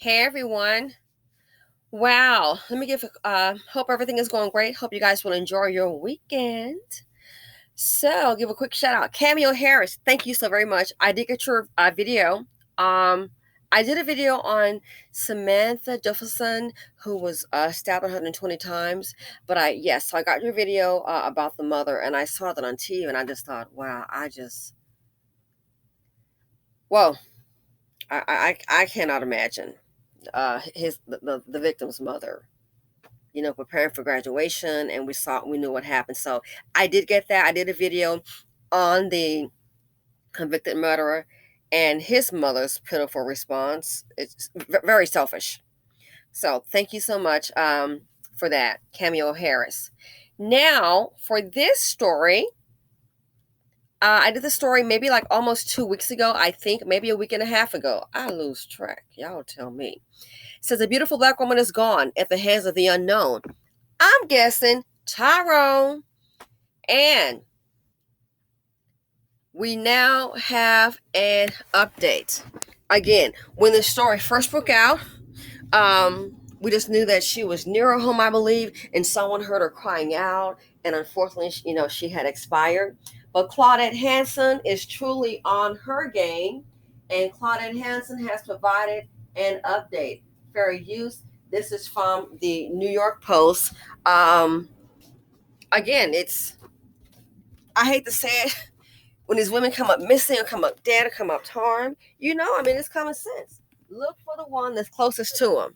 Hey everyone. Wow. Let me give hope everything is going great. Hope you guys will enjoy your weekend. So, I'll give a quick shout out. Cameo Harris, thank you so very much. I did get your video. Um I did a video on Samantha Jefferson who was stabbed 120 times, but so I got your video about the mother and I saw that on TV and I just thought, wow, whoa, I cannot imagine the victim's mother, preparing for graduation, and we knew what happened. So I did get that. I did a video on the convicted murderer and his mother's pitiful response. It's very selfish. So thank you so much for that, Cameo Harris. Now for this story. I did the story maybe like almost 2 weeks ago, I think, maybe a week and a half ago. I lose track. Y'all tell me. Says a beautiful black woman is gone at the hands of the unknown. I'm guessing Tyrone. And we now have an update. Again, when the story first broke out, we just knew that she was near her home, I believe, and someone heard her crying out. And unfortunately, she had expired. But Claudette Hanson is truly on her game, and Claudette Hanson has provided an update. Fair use. This is from the New York Post. Again, I hate to say it, when these women come up missing or come up dead or come up harmed, it's common sense. Look for the one that's closest to them.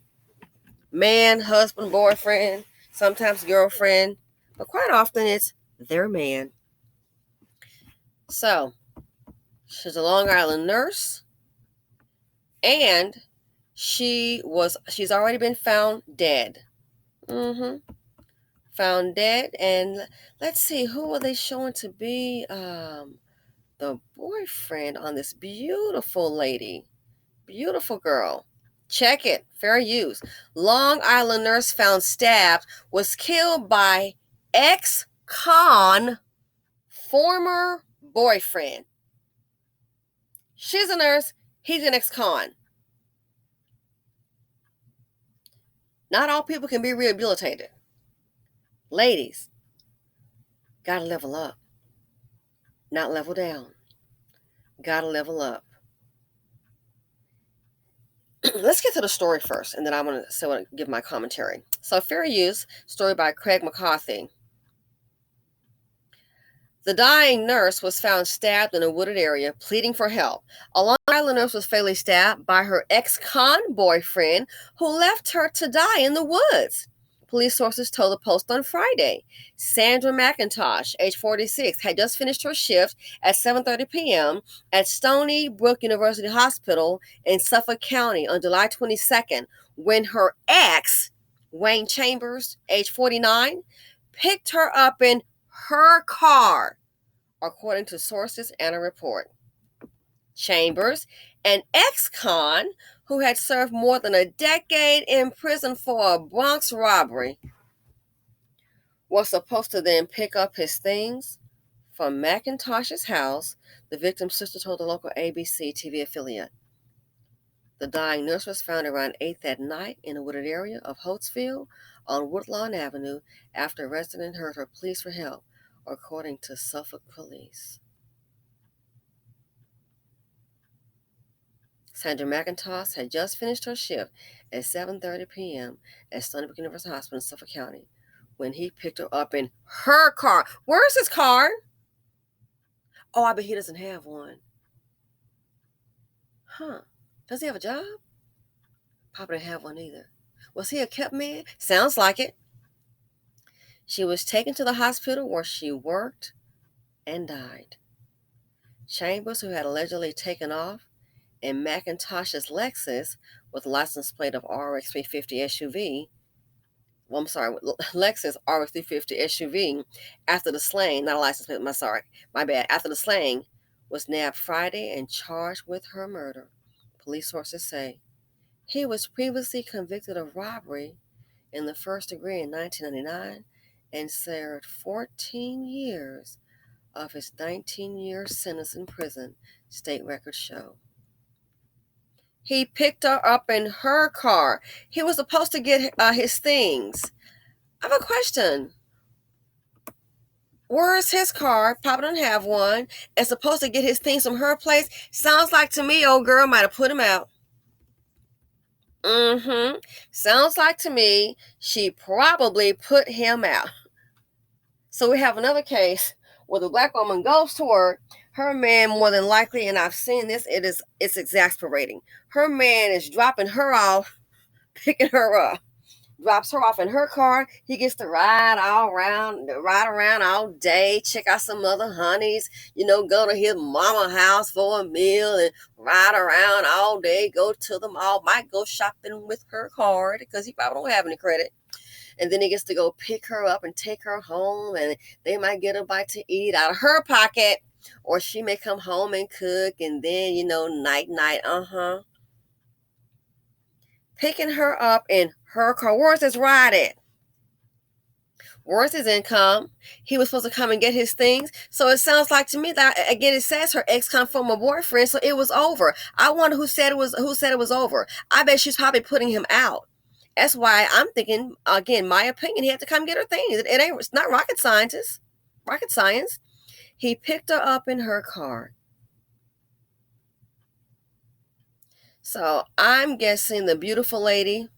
Man, husband, boyfriend, sometimes girlfriend, but quite often it's their man. So, she's a Long Island nurse, and she's already been found dead. Found dead, and let's see, who were they showing to be the boyfriend on this beautiful lady? Beautiful girl. Check it. Fair use. Long Island nurse found stabbed, was killed by ex-con former boyfriend. She's a nurse. He's an ex-con. Not all people can be rehabilitated. Ladies, gotta level up. Not level down. Gotta level up. Let's get to the story first, and then I'm going to give my commentary. So, fair use, story by Craig McCarthy. The dying nurse was found stabbed in a wooded area, pleading for help. A Long Island nurse was fatally stabbed by her ex-con boyfriend, who left her to die in the woods. Police sources told the Post on Friday. Sandra McIntosh, age 46, had just finished her shift at 7:30 p.m. at Stony Brook University Hospital in Suffolk County on July 22nd when her ex, Wayne Chambers, age 49, picked her up in her car, according to sources and a report. Chambers, an ex-con who had served more than a decade in prison for a Bronx robbery, was supposed to then pick up his things from McIntosh's house, the victim's sister told the local ABC TV affiliate. The dying nurse was found around 8 that night in a wooded area of Holtzfield on Woodlawn Avenue after a resident heard her pleas for help, according to Suffolk police. Sandra McIntosh had just finished her shift at 7:30 p.m. at Stony Brook University Hospital in Suffolk County when he picked her up in her car. Where's his car? Oh, I bet he doesn't have one. Huh. Does he have a job? Probably didn't have one either. Was he a kept man? Sounds like it. She was taken to the hospital where she worked and died. Chambers, who had allegedly taken off in McIntosh's Lexus with license plate of RX 350 SUV, Lexus RX 350 SUV, after the slaying, not a license plate, my bad, after the slaying, was nabbed Friday and charged with her murder, police sources say. He was previously convicted of robbery in the first degree in 1999 and served 14 years of his 19-year sentence in prison, state records show. He picked her up in her car. He was supposed to get his things. I have a question. Where's his car? Papa don't have one. And supposed to get his things from her place. Sounds like to me, old girl might have put him out. Mm-hmm. Sounds like to me she probably put him out. So we have another case where the black woman goes to work. Her man, more than likely, and I've seen this, it's exasperating. Her man is dropping her off, picking her up, drops her off in her car. He gets to ride around all day, check out some other honeys, go to his mama house for a meal and ride around all day, go to the mall, might go shopping with her card because he probably don't have any credit. And then he gets to go pick her up and take her home, and they might get a bite to eat out of her pocket, or she may come home and cook, and then, night, picking her up in her car. Where's his ride at? Where's his income? He was supposed to come and get his things. So it sounds like to me that, again, it says her ex-con former boyfriend, so it was over. I wonder who said it was over. I bet she's probably putting him out. That's why I'm thinking, again, my opinion, he had to come get her things. It's not rocket science. He picked her up in her car. So I'm guessing the beautiful lady,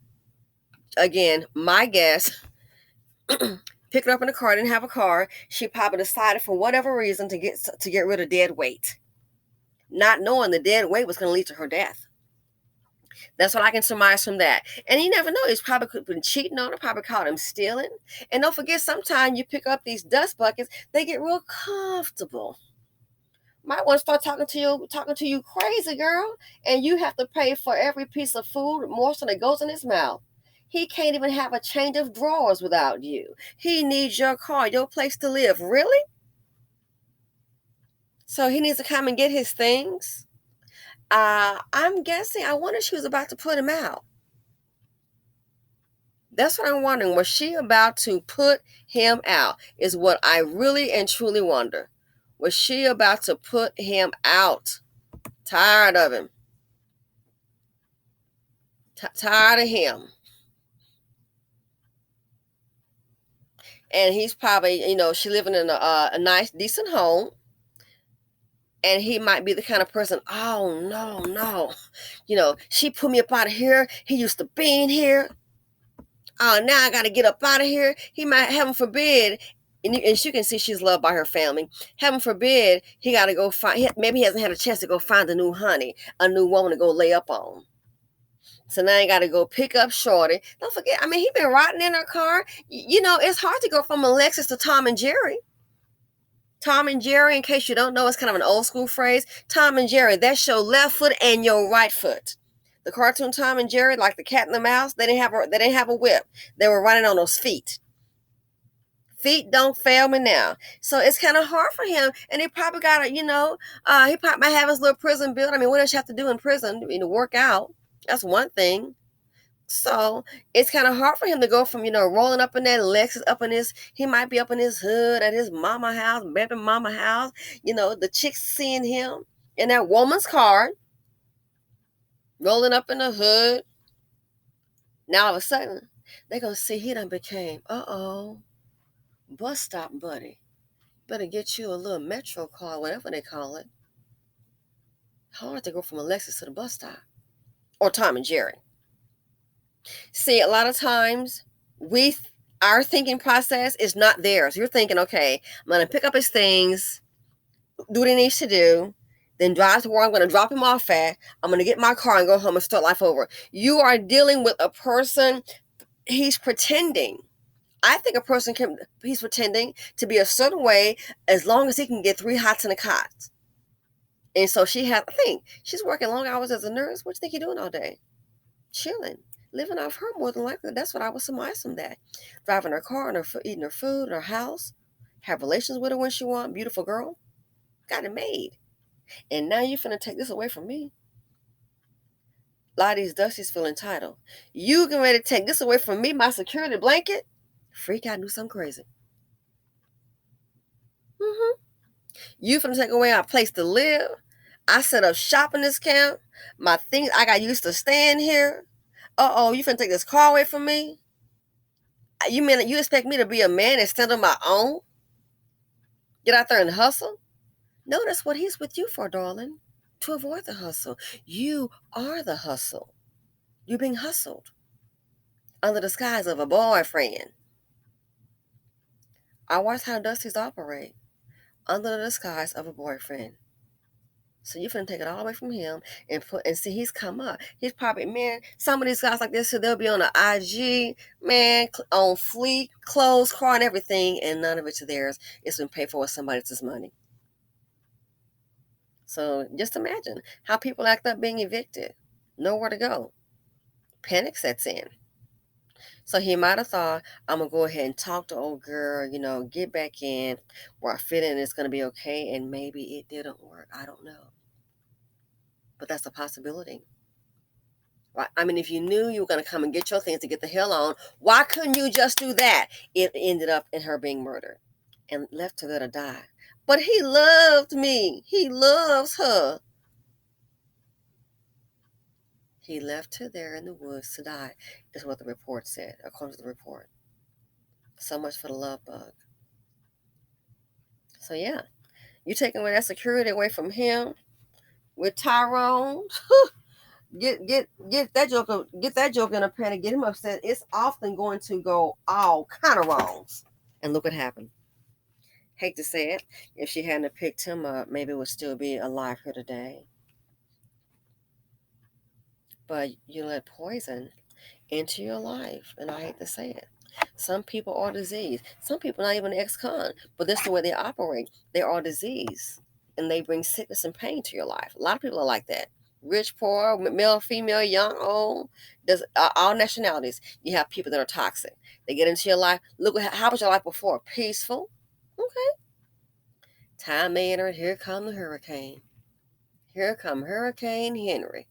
again, my guess, picked her up in a car, didn't have a car. She probably decided for whatever reason to get rid of dead weight, not knowing the dead weight was going to lead to her death. That's what I can surmise from that. And you never know. He's probably could have been cheating on her, probably caught him stealing. And don't forget, sometimes you pick up these dust buckets, they get real comfortable. Might want to start talking to you crazy, girl. And you have to pay for every piece of food, morsel that goes in his mouth. He can't even have a change of drawers without you. He needs your car, your place to live. Really? So he needs to come and get his things? I'm guessing, I wonder if she was about to put him out. That's what I'm wondering. Was she about to put him out? Is what I really and truly wonder. Was she about to put him out? Tired of him. Tired of him. And he's probably, she living in a nice, decent home. And he might be the kind of person, oh, no. She put me up out of here. He used to be in here. Oh, now I got to get up out of here. He might, heaven forbid, and she can see she's loved by her family. Heaven forbid, he got to go find, maybe he hasn't had a chance to go find a new honey, a new woman to go lay up on. So now you got to go pick up Shorty. Don't forget, he been riding in her car. It's hard to go from a Lexus to Tom and Jerry. Tom and Jerry, in case you don't know, it's kind of an old school phrase. Tom and Jerry, that's your left foot and your right foot. The cartoon Tom and Jerry, like the cat and the mouse, they didn't have a whip. They were running on those feet. Feet don't fail me now. So it's kind of hard for him. And he probably got to, he probably might have his little prison build. What does you have to do in prison? Work out. That's one thing. So it's kind of hard for him to go from, rolling up in that Lexus, he might be up in his hood at his mama house, baby mama house. The chicks seeing him in that woman's car, rolling up in the hood. Now all of a sudden, they're going to see he done became, bus stop buddy. Better get you a little metro car, whatever they call it. Hard to go from a Lexus to the bus stop. Or Tom and Jerry. See, a lot of times, our thinking process is not theirs. You're thinking, okay, I'm going to pick up his things, do what he needs to do, then drive to where I'm going to drop him off at. I'm going to get my car and go home and start life over. You are dealing with a person, he's pretending. I think he's pretending to be a certain way as long as he can get 3 hots in a cot. And so she's working long hours as a nurse. What do you think you're doing all day? Chilling. Living off her more than likely. That's what I would surmise from that. Driving her car and eating her food in her house. Have relations with her when she wants. Beautiful girl. Got it made. And now you finna take this away from me. A lot of these Dusties feel entitled. You getting ready to take this away from me, my security blanket? Freak out, do something crazy. You finna take away our place to live, I set up shop in this camp. My things, I got used to staying here. Uh-oh, you finna take this car away from me? You mean you expect me to be a man and stand on my own? Get out there and hustle? No, that's what he's with you for, darling. To avoid the hustle. You are the hustle. You're being hustled under the disguise of a boyfriend. I watch how Dusty's operate under the disguise of a boyfriend. So you finna take it all away from him and see he's come up. He's probably, man, some of these guys like this, so they'll be on the IG, man, on fleek, clothes, car, and everything, and none of it's theirs. It's been paid for with somebody else's money. So just imagine how people act up being evicted. Nowhere to go. Panic sets in. So he might have thought, I'm going to go ahead and talk to old girl, get back in where I fit in, it's going to be okay. And maybe it didn't work. I don't know. But that's a possibility. Right? I mean, if you knew you were going to come and get your things to get the hell on, why couldn't you just do that? It ended up in her being murdered and left her there to die. But he loved me. He loves her. He left her there in the woods to die, is what the report said, according to the report. So much for the love bug. So yeah, you taking away that security away from him with Tyrone. get that joke in a panic, get him upset. It's often going to go all kind of wrongs. And look what happened. Hate to say it, if she hadn't picked him up, maybe it would still be alive here today. But you let poison into your life, and I hate to say it. Some people are diseased. Some people not even ex-con, but that's the way they operate. They are diseased, and they bring sickness and pain to your life. A lot of people are like that. Rich, poor, male, female, young, old. There's all nationalities. You have people that are toxic. They get into your life. Look, how was your life before? Peaceful. Okay. Time may enter. Here come the hurricane. Here come Hurricane Henry.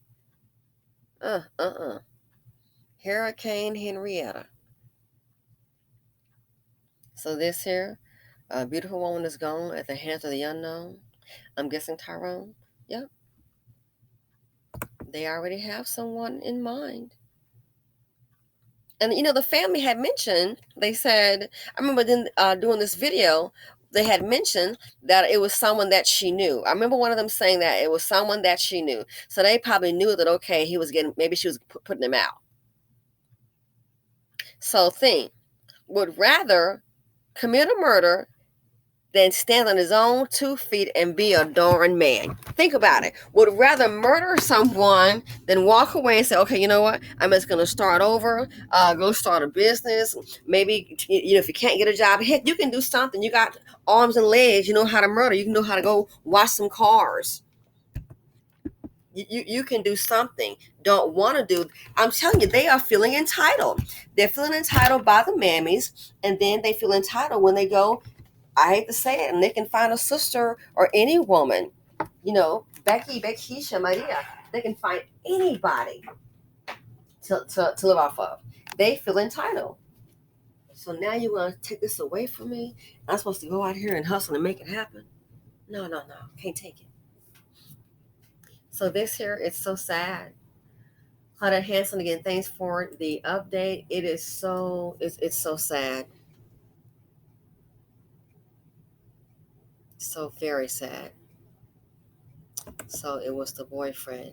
Hurricane Henrietta. So this here, beautiful woman is gone at the hands of the unknown. I'm guessing Tyrone. Yep. They already have someone in mind. And the family had mentioned, they said, I remember then doing this video, they had mentioned that it was someone that she knew. I remember one of them saying that it was someone that she knew. So they probably knew that, okay, maybe she was putting him out. So would rather commit a murder than stand on his own 2 feet and be a darn man. Think about it. Would rather murder someone than walk away and say, okay, you know what? I'm just going to start over, go start a business. Maybe, if you can't get a job, heck, you can do something. You got arms and legs. You know how to murder. You can know how to go wash some cars. You can do something. Don't want to do. I'm telling you, they are feeling entitled. They're feeling entitled by the mammies, and then they feel entitled when they go, I hate to say it, and they can find a sister or any woman, Becky, Beckisha, Maria. They can find anybody to live off of. They feel entitled. So now you want to take this away from me? I'm supposed to go out here and hustle and make it happen? No, can't take it. So this here, it's so sad. Claudette Hanson, again, thanks for the update. It is it's so sad. So very sad. So it was the boyfriend.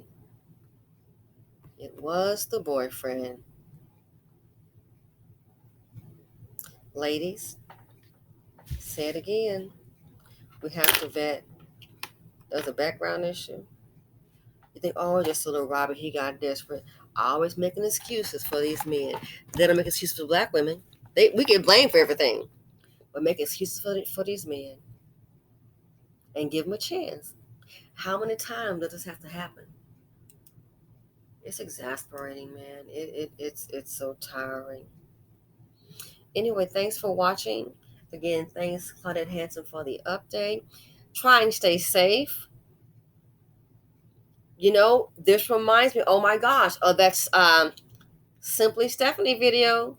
It was the boyfriend. Ladies, say it again. We have to vet. There's a background issue. You think, oh, just a little Robert, he got desperate. Always making excuses for these men. They don't make excuses for black women. We get blamed for everything. But make excuses for these men. And give them a chance. How many times does this have to happen? It's exasperating, man. It's so tiring. Anyway, thanks for watching. Again, thanks Claudette Hanson for the update. Try and stay safe. This reminds me, oh my gosh, that's Simply Stephanie video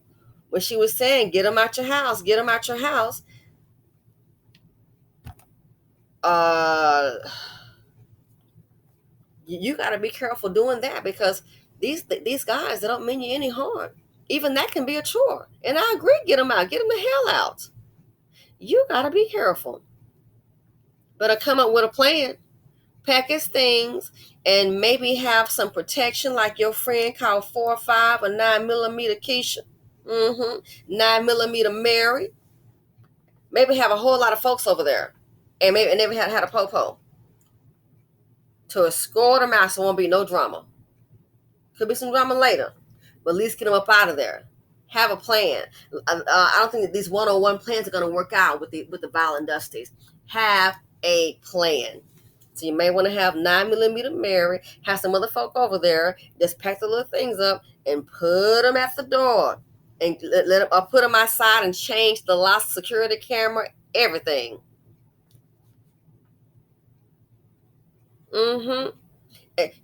when she was saying, get them out your house, get them out your house. You got to be careful doing that, because these guys, they don't mean you any harm. Even that can be a chore. And I agree, get them out, get them the hell out. You got to be careful. But I come up with a plan, pack his things, and maybe have some protection, like your friend called 4 or 5 or 9mm Keisha. 9mm Mary. Maybe have a whole lot of folks over there, and maybe had a popo to escort them out, so won't be no drama. Could be some drama later, but at least get them up out of there. Have a plan. I don't think that these one-on-one plans are going to work out with the violent dusties. Have a plan. So you may want to have 9mm Mary, have some other folk over there, just pack the little things up and put them at the door, and let them, or put them outside and change the lock, security camera, everything.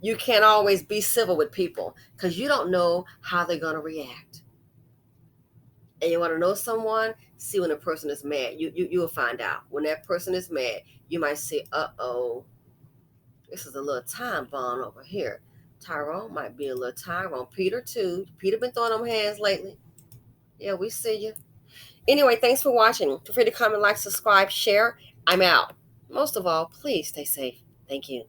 You can't always be civil with people, because you don't know how they're going to react. And you want to know someone, see when a person is mad. You will find out. When that person is mad, you might say, uh-oh, this is a little time bomb over here. Tyrone might be a little Tyrone. Peter, too. Peter been throwing them hands lately. Yeah, we see you. Anyway, thanks for watching. Feel free to comment, like, subscribe, share. I'm out. Most of all, please stay safe. Thank you.